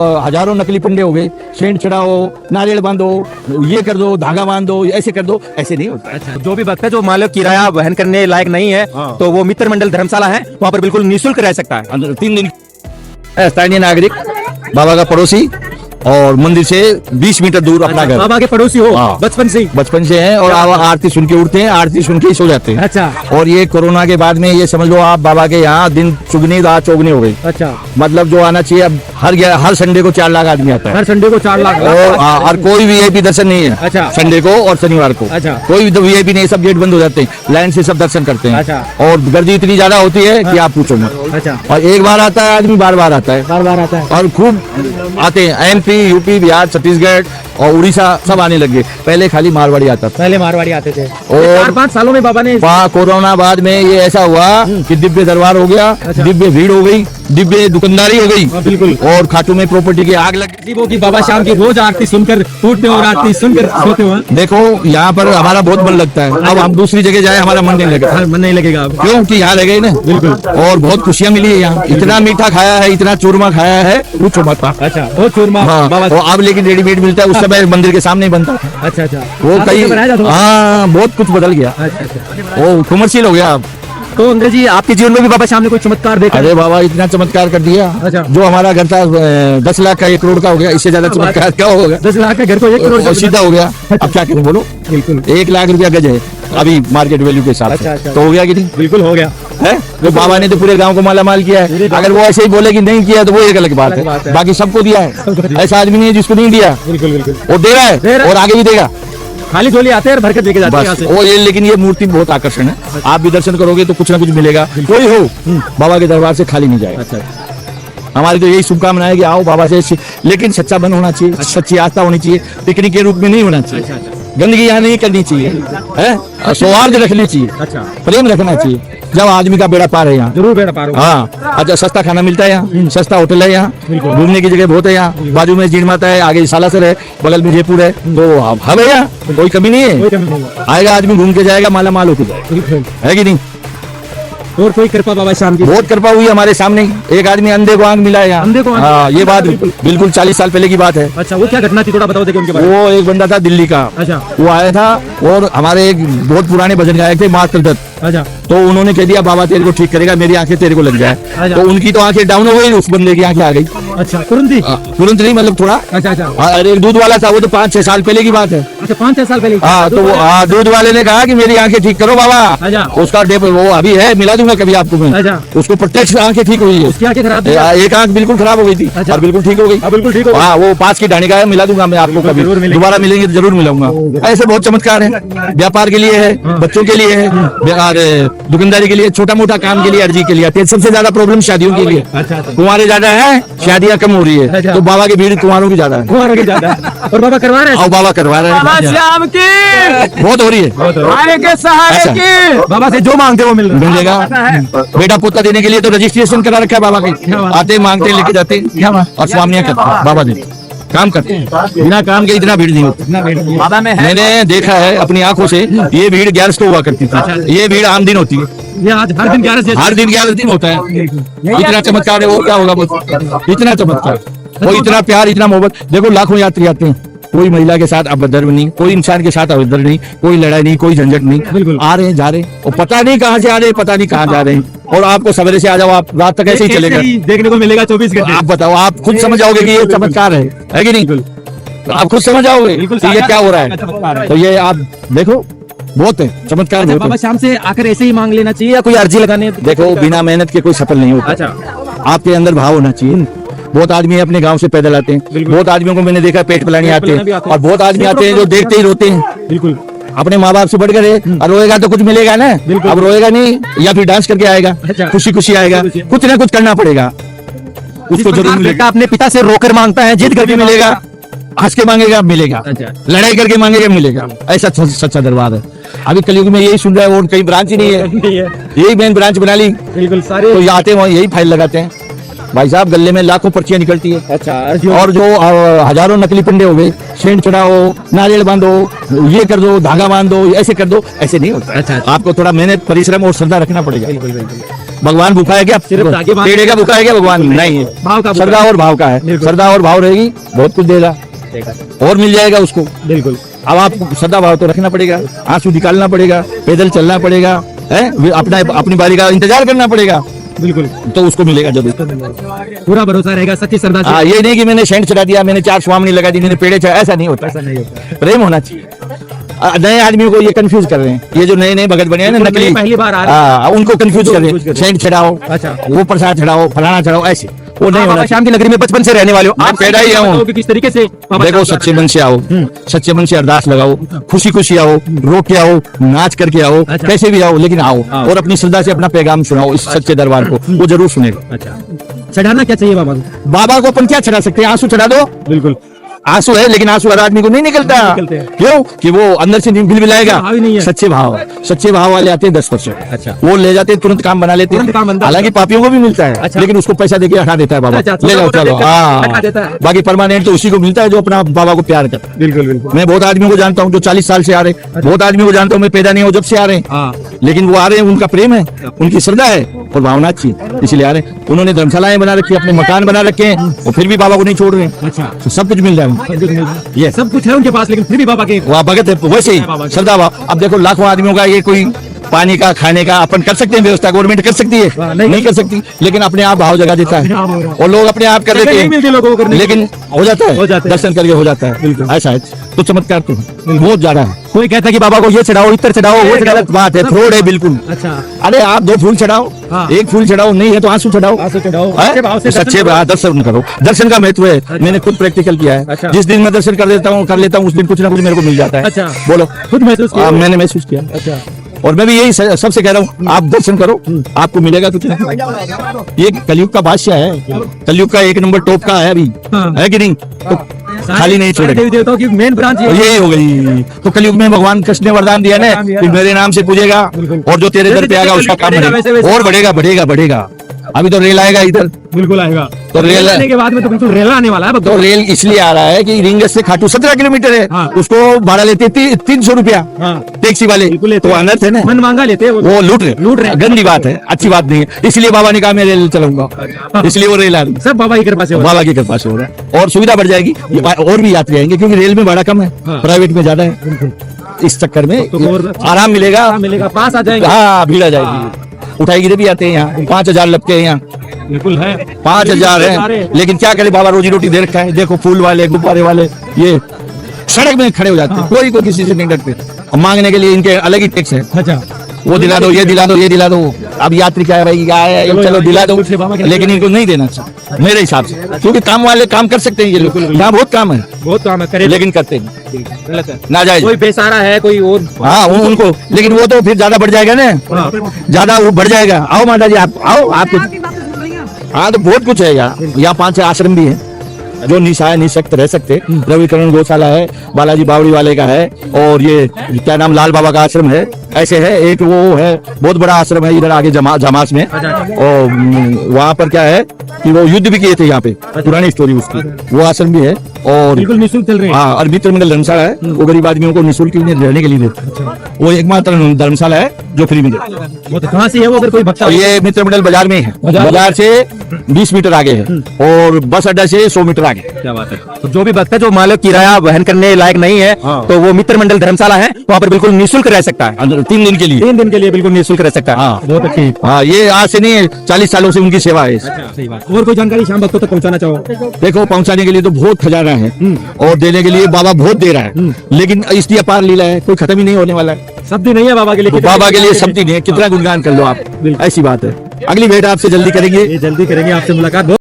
हजारों नकली पिंडे हो गए, सेंट चढ़ाओ, नारियल बांधो, ये कर दो, धागा बांध दो, ऐसे कर दो, ऐसे नहीं होता। अच्छा, जो भी भक्त है जो मान लो किराया वहन करने लायक नहीं है, हाँ। तो वो मित्र मंडल धर्मशाला है, वहाँ पर बिल्कुल निःशुल्क रह सकता है। अंदर 3 दिन स्थानीय नागरिक, बाबा का पड़ोसी और मंदिर से 20 मीटर दूर अपना घर। बाबा के पड़ोसी हो हाँ। बचपन से हैं और आरती सुन के उठते हैं, आरती सुन के ही सो जाते हैं। अच्छा। और ये कोरोना के बाद में ये समझ लो आप बाबा के यहाँ दिन चुगनी रात चौगनी हो गई। अच्छा, मतलब जो आना चाहिए अब हर संडे को 4 लाख आदमी आता है। हर संडे को 4 लाख। और कोई वीआईपी दर्शन नहीं है। अच्छा। संडे को और शनिवार को। अच्छा। कोई भी वीआईपी नहीं, सब गेट बंद हो जाते हैं, लाइन से सब दर्शन करते हैं। अच्छा। और गर्दी इतनी ज्यादा होती है कि आप पूछो मत। अच्छा। और एक बार आता है आदमी, बार बार आता है, बार आता है। और खूब आते हैं। एमपी, यूपी, बिहार, छत्तीसगढ़ और उड़ीसा सब आने लगे। पहले खाली मारवाड़ी आता था। पहले मारवाड़ी आते थे और 4-5 सालों में बाबा ने कोरोना बाद में ये ऐसा हुआ कि दिव्य दरबार हो गया। अच्छा। दिव्य भीड़ हो गई, दिव्य दुकानदारी हो गई। बिल्कुल। और खाटू में प्रॉपर्टी की आग लग गई। वो कि बाबा शाम की रोज आरती सुनकर उठते हो और आरती सुनकर सोते हो। देखो यहाँ पर हमारा बहुत मन लगता है। अब हम दूसरी जगह जाए हमारा मन नहीं लगेगा। मन नहीं लगेगा अब। क्योंकि यहाँ रह गए ना। बिल्कुल। और बहुत खुशियाँ मिली है यहाँ। इतना मीठा खाया है, इतना चूरमा खाया है, पूछो मत। अच्छा, वो चूरमा हाँ, बाबा। वो अब लेकिन रेडीमेड मिलता है, उस समय मंदिर के सामने ही बनता था। अच्छा अच्छा, वो आप कई तो बनाया जाता था। हाँ बहुत कुछ बदल गया। अच्छा अच्छा। वो कमर्शियल हो गया अब। तो अंग्रेज जी आपके जीवन में भी बाबा शाम ने कोई चमत्कार देखा? अरे बाबा इतना चमत्कार कर दिया। अच्छा। जो हमारा घर था 10 लाख का 1 करोड़ का हो गया। इससे ज्यादा चमत्कार क्या होगा? 10 लाख का घर को 1 करोड़ और सीधा हो गया। अब क्या करें बोलो? बिल्कुल 1 लाख रुपया गज है अभी मार्केट वैल्यू के हिसाब अच्छा, से। अच्छा। तो हो गया कि नहीं? बिल्कुल हो गया है तो बाबा ने तो पूरे गांव को माला माल किया है। अगर वो ऐसे ही बोले कि नहीं किया तो वो एक अलग बात है। बाकी सबको दिया है। ऐसा आदमी नहीं है जिसको नहीं दिया। बिल्कुल बिल्कुल। वो दे रहा है और आगे भी देगा। खाली झोली आते हैं और भरकर लेके जाते हैं यहाँ बस से। वो ये, लेकिन ये मूर्ति बहुत आकर्षण है। आप भी दर्शन करोगे तो कुछ ना कुछ मिलेगा। कोई हो बाबा के दरबार से खाली नहीं जाएगा। अच्छा, हमारी तो यही शुभकामना है कि आओ बाबा से, लेकिन सच्चा मन होना चाहिए, सच्ची आस्था होनी चाहिए। पिकनिक के रूप में नहीं होना चाहिए। गंदगी यहाँ नहीं करनी चाहिए, है सौहार्द रखनी चाहिए, अच्छा, प्रेम रखना चाहिए। जब आदमी का बेड़ा पार है यहाँ। जरूर बेड़ा पार होगा। हाँ, अच्छा सस्ता खाना मिलता है यहाँ, सस्ता होटल है यहाँ, घूमने की जगह बहुत है यहाँ। बाजू में जीण माता है, आगे सालासर है, बगल में जयपुर है। तो हम है यहाँ, कोई कमी नहीं कोई है। कमी नहीं होगा। आएगा आदमी, घूम के जाएगा, माला माल होके जाएगा, बिल्कुल। है कि नहीं? और कोई कृपा बाबा शाम की? बहुत कृपा हुई हमारे सामने ही। एक आदमी अंधे को आंख मिला है यहाँ। अंधे को आंख? हाँ, ये बात बिल्कुल 40 साल पहले की बात है। अच्छा, वो क्या घटना थी, थोड़ा बताओ देखिए उनके बारे में। वो एक बंदा था दिल्ली का। अच्छा। वो आया था और हमारे एक बहुत पुराने भजन गायक थे मास्टर दत्त। अच्छा। तो उन्होंने कह दिया बाबा तेरे को ठीक करेगा, मेरी आंखें तेरे को लग जाए। अच्छा। तो उनकी तो आंखें डाउन हो गई, उस बंदे की आंखें आ गई। अच्छा, तुरंत ही? तुरंत नहीं, मतलब थोड़ा। अच्छा अच्छा। अरे एक दूध वाला था, वो तो 5-6 साल पहले की बात है। अच्छा, 5-6 साल पहले? हाँ, तो वो दूध वाले ने कहा कि मेरी आंखें ठीक करो बाबा। अच्छा। उसका डेप वो अभी है, मिला दूंगा कभी आपको मैं। अच्छा। उसको प्रत्यक्ष आंखें ठीक हुई है। उसकी आंखें खराब थी? एक आंख बिल्कुल खराब हो गई थी। अच्छा। और बिल्कुल ठीक हो गई। बिल्कुल ठीक हो गई। हाँ, वो 5 की ढाणी का है, मिला दूंगा मैं आपको कभी। जरूर मिलेंगे। दोबारा मिलेंगे तो जरूर मिलाऊंगा। ऐसे बहुत चमत्कार है। व्यापार के लिए है, बच्चों के लिए है, और दुकानदारी के लिए, छोटा मोटा काम के लिए, अर्जी के लिए। सबसे ज्यादा प्रॉब्लम शादियों के लिए। अच्छा। कुंवारे ज्यादा है, शादियां कम हो रही है। अच्छा। तो बाबा की भीड़ कुंवारों की ज्यादा है। कुंवारों की ज्यादा है। और बाबा करवा रहे हैं? आओ बाबा करवा रहे हैं। शाम की बहुत हो रही है। आने के सहारे ऐसा। की बाबा से जो मांगते वो मिल रहा है। मिलेगा। बेटा पोता देने के लिए तो रजिस्ट्रेशन करा रखा है बाबा के। आते मांगते लेके जाते और स्वामियां करते हैं, बाबा देते काम करते हैं। बिना काम के इतना भीड़ नहीं होती। बाबा में है। मैंने देखा है अपनी आंखों से, ये भीड़ 11 को हुआ करती थी। ये भीड़ आम दिन होती है। ये आज हर दिन 11 से? हर दिन 11 दिन होता है। इतना चमत्कार है वो, क्या होगा वो? इतना चमत्कार, वो इतना प्यार, इतना मोहब्बत। देखो लाखों यात्री आते हैं, कोई महिला के साथ अभद्र नहीं, कोई इंसान के साथ अभद्र नहीं, कोई लड़ाई नहीं, कोई झंझट नहीं। आ रहे हैं, जा रहे हैं, और पता नहीं कहाँ से आ रहे हैं, पता नहीं कहाँ जा रहे हैं। और आपको सवेरे से आ जाओ, आप रात तक ऐसे ही चलेगा, देखने को मिलेगा 24 घंटे। आप बताओ, आप खुद समझ जाओगे कि ये चमत्कार है कि नहीं? आप खुद समझ जाओगे कि ये क्या हो रहा है। तो ये आप देखो, बहुत है चमत्कार। अच्छा, बाबा शाम से आकर ऐसे ही मांग लेना चाहिए या कोई अर्जी लगानी है? देखो, बिना मेहनत के कोई सफल नहीं होता। अच्छा। आपके अंदर भाव होना चाहिए। बहुत आदमी अपने गांव से पैदल आते हैं, बहुत आदमियों को मैंने देखा पेट पिलाने आते हैं, और बहुत आदमी आते हैं जो देखते ही रोते हैं। बिल्कुल। अपने माँ बाप से बढ़कर है, और रोएगा तो कुछ मिलेगा ना। अब रोएगा नहीं, या फिर डांस करके आएगा, खुशी खुशी आएगा। कुछ ना कुछ करना पड़ेगा, उसको जरूर मिलेगा। अपने पिता से रोकर मांगता है, जिद करके मिलेगा, हंस के मांगेगा मिलेगा, अच्छा। लड़ाई करके मांगेगा मिलेगा। ऐसा सच्चा दरबार है। अभी कलयुग में यही सुन रहा है, और कहीं ब्रांच ही नहीं है, यही मेन ब्रांच बना ली। बिल्कुल, सारे तो ये आते हैं, वहाँ यही फाइल लगाते हैं। भाई साहब गले में लाखों पर्चियां निकलती है। अच्छा और जो हजारों नकली पिंडे हो गए, सेंट चढ़ाओ, नारियल बांधो, ये कर दो, धागा बांध दो, ऐसे कर दो, ऐसे नहीं होता। अच्छा। आपको थोड़ा मेहनत, परिश्रम और श्रद्धा रखना पड़ेगा। बिल्कुल बिल्कुल। भगवान भूखा है क्या? सिर्फ धागे बांध- पेड़े का भूखा है क्या? भगवान नहीं है, भाव का भूखा श्रद्धा है। और भाव का है। बिल्कुल। श्रद्धा और भाव रहेगी, बहुत कुछ देगा और मिल जाएगा उसको। बिल्कुल। अब आप श्रद्धा भाव तो रखना पड़ेगा, आंसू निकालना पड़ेगा, पैदल चलना पड़ेगा, है अपना अपनी बारी का इंतजार करना पड़ेगा, बिल्कुल तो उसको मिलेगा जरूर। पूरा भरोसा रहेगा सच्ची श्रद्धा से। हाँ, ये नहीं कि मैंने सेंट चढ़ा दिया, मैंने 4 स्वामी लगा दी, मैंने पेड़े चढ़ा, ऐसा नहीं होता। ऐसा नहीं होता। प्रेम होना चाहिए। नए आदमियों को ये कंफ्यूज कर रहे हैं, ये जो नए नए भगत बने हैं ना, बिल्कुल, नकली, नए पहली बार आ रहे हाँ, उनको कंफ्यूज कर रहे confuse हैं। कर रहे हैं। सेंट चढ़ाओ, अच्छा। वो प्रसाद चढ़ाओ, फलाना चढ़ाओ, ऐसे वो नहीं होना बाबा चाहिए। श्याम की नगरी में बचपन से रहने वाले हो, मैं पैदा ही हूँ। कि किस तरीके से बाबा देखो, श्याम सच्चे मन से आओ, सच्चे मन से अरदास लगाओ, खुशी खुशी आओ, रो के आओ, नाच करके आओ, अच्छा। कैसे भी आओ, लेकिन आओ हाँ। और अपनी श्रद्धा से अपना पैगाम सुनाओ इस सच्चे दरबार को, वो जरूर सुनेगा। अच्छा, चढ़ाना क्या चाहिए बाबा को? बाबा को अपन क्या चढ़ा सकते हैं? आंसू चढ़ा दो। बिल्कुल। आंसू है, लेकिन आंसू हर आदमी को नहीं निकलता। निकलते हैं। क्यों? कि वो अंदर से बिलबिलाएगा। भाव ही नहीं है। सच्चे भाव वाले आते हैं 10%। अच्छा। वो ले जाते हैं, तुरंत काम बना लेते तुरंत काम हैं। बनता है। हालांकि पापियों को भी मिलता है, अच्छा। लेकिन उसको पैसा देके हटा देता है बाबा। अच्छा, ले जाओ, छोटा चलो। मोटा देकर हटा देता है। बाकी परमानेंट तो उसी को मिलता है जो अपना बाबा को प्यार करता है। बिल्कुल बिल्कुल। मैं बहुत आदमियों को जानता हूँ जो 40 साल से आ रहे हैं, बहुत आदमियों को जानता हूँ मैं पैदा नहीं हूँ जब से आ रहे हैं, हाँ। लेकिन वो आ रहे हैं, उनका प्रेम है, उनकी श्रद्धा है और भावना अच्छी है, इसलिए आ रहे हैं। उन्होंने धर्मशालाएं बना रखी है, अपने मकान बना रखे हैं, और फिर भी बाबा को नहीं छोड़ रहे हैं। अच्छा। तो सब कुछ मिल रहा है। ये सब कुछ है उनके पास, लेकिन फिर भी बाबा के वहाँ भगत है, वैसे बाबा ही की। श्रद्धा भाव। अब देखो, लाखों आदमियों का ये कोई पानी का, खाने का अपन कर सकते हैं व्यवस्था, गवर्नमेंट कर सकती है, हाँ, नहीं नहीं कर सकती, लेकिन अपने आप भाव जगा देता अपने आप हो है रहा है। और लोग अपने आप कर जगह देते नहीं मिलती लोगों को हैं, करने की। लेकिन हो जाता हो जाता है, है। दर्शन करके हो जाता है। बिल्कुल। ऐसा है तो चमत्कार तो बहुत ज्यादा है। कोई कहता है कि बाबा को ये चढ़ाओ, इतर चढ़ाओ, वो वो चढ़ाओ। गलत बात है, फ्रॉड है बिल्कुल। अच्छा। अरे आप 2 फूल चढ़ाओ, हाँ। 1 फूल चढ़ाओ, नहीं है तो आंसू चढ़ाओ, आंसू चढ़ाओ, हैं? सच्चे भाव से सच्चे दर्शन भाव दर्शन करो। दर्शन का महत्व है, मैंने खुद प्रैक्टिकल किया है। अच्छा। जिस दिन मैं दर्शन कर लेता हूँ उस दिन कुछ ना कुछ मेरे को मिल जाता है। अच्छा। बोलो। खुद महसूस किया? मैंने महसूस किया। अच्छा। और मैं भी यही सबसे कह रहा हूँ, आप दर्शन करो, आपको मिलेगा कुछ ना कुछ। ये कलयुग का बादशाह है, कलयुग का 1 नंबर टॉप का है अभी, हाँ। है कि नहीं? तो खाली नहीं सारे छोड़ेगा। देवी देवताओं की मेन ब्रांच तो यही हो गई। तो कलयुग में भगवान कृष्ण ने वरदान दिया ना कि मेरे नाम से पूजेगा और जो तेरे दर पे आएगा उसका काम बढ़ेगा, बढ़ेगा वैसे- और बढ़ेगा बढ़ेगा बढ़ेगा। अभी तो रेल आएगा इधर, बिल्कुल आएगा। तो रेल आने के बाद में तो बिल्कुल रेल आने वाला है तो रेल इसलिए आ रहा है कि रिंगस से खाटू 17 किलोमीटर है, हाँ। उसको भाड़ा लेते 300 रुपया हाँ। टैक्सी वाले, बिल्कुल लेते तो हैं। अनर्थ है ना, मन मांगा लेते हैं वो लूट रहे। गंदी बात है, अच्छी बात नहीं है। इसलिए बाबा ने कहा मैं रेल चलाऊंगा, इसलिए वो रेल आ रही है। सब बाबा की कृपा से हो रहा बाबा की कृपा से हो रहा है और सुविधा बढ़ जाएगी, और भी यात्री आएंगे, क्योंकि रेल में भाड़ा कम है, हाँ। प्राइवेट में ज्यादा है। इस चक्कर में तो और आराम मिलेगा। है। मिलेगा, पास आ जाएंगे। हाँ, भीड़ आ जाएगी। उठाई गिरे भी आते हैं यहाँ, 5000 लगते हैं यहाँ, बिल्कुल है। 5000 है, लेकिन क्या करे बाबा, रोजी रोटी दे रखा है। देखो फूल वाले, गुब्बारे वाले, ये सड़क में खड़े हो जाते हैं, कोई कोई किसी से नहीं डरते, और मांगने के लिए इनके अलग ही टैक्स है। अच्छा। वो दिला दो, ये दिला दो, ये दिला दो। अब यात्री क्या है भाई, क्या है, चलो दिला दो, पूछ ले बाबा क्या लेकिन इनको नहीं देना चाहिए मेरे हिसाब से, क्योंकि काम वाले काम कर सकते हैं ये लोग, यहाँ बहुत काम है बहुत काम है, करे लेकिन करते नहीं, गलत है। नाजायज। कोई बेसहारा है, कोई और। हाँ, उनको, लेकिन वो तो फिर ज्यादा बढ़ जाएगा ना, हाँ। ज्यादा वो बढ़ जाएगा। आओ माता जी, आप आओ, आपको। हाँ, तो बहुत कुछ है यहाँ 5-6 आश्रम भी है जो निसहाय निशक्त रह सकते। रविकरण गौशाला है, बालाजी बावड़ी वाले का है, और ये क्या नाम, लाल बाबा का आश्रम है। ऐसे है, एक वो है बहुत बड़ा आश्रम है इधर आगे जमास में, और वहाँ पर क्या है कि वो युद्ध भी किए थे यहाँ पे, पुरानी स्टोरी उसकी, वो आश्रम भी है। और बिल्कुल निःशुल्क चल रहे हैं। हाँ, और मित्र मंडल धर्मशाला है, वो गरीब आदमियों को निःशुल्क रहने के लिए देते हैं। वो एकमात्र धर्मशाला है जो फ्री में देता है। वो तो कहाँ से है वो, अगर कोई भक्ता और ये मित्र मंडल बाजार में ही है, बाजार से 20 मीटर आगे है, और बस अड्डा से 100 मीटर आगे। क्या बात है। तो जो भी भक्त है जो मालिक किराया वहन करने लायक नहीं है, हाँ। तो वो मित्र मंडल धर्मशाला है, वहाँ पर बिल्कुल निःशुल्क रह सकता है। अंदर 3 दिन के लिए। 3 दिन के लिए बिल्कुल निःशुल्क रह सकता है। हाँ। बहुत अच्छी। हाँ, ये आज से नहीं, 40 सालों से उनकी सेवा है। सही बात। और कोई जानकारी शाम भक्तों तक पहुँचाना चाहो? देखो, पहुंचाने के लिए तो बहुत खजाना है और देने के लिए बाबा बहुत दे रहा है, लेकिन इसकी अपार लीला है, कोई खत्म ही नहीं होने वाला है। शब्द ही नहीं है बाबा के लिए। बाबा के लिए शब्द ही नहीं है, कितना गुणगान कर लो आप, ऐसी बात है। अगली भेंट आपसे जल्दी करेंगे। ये जल्दी करेंगे आपसे मुलाकात।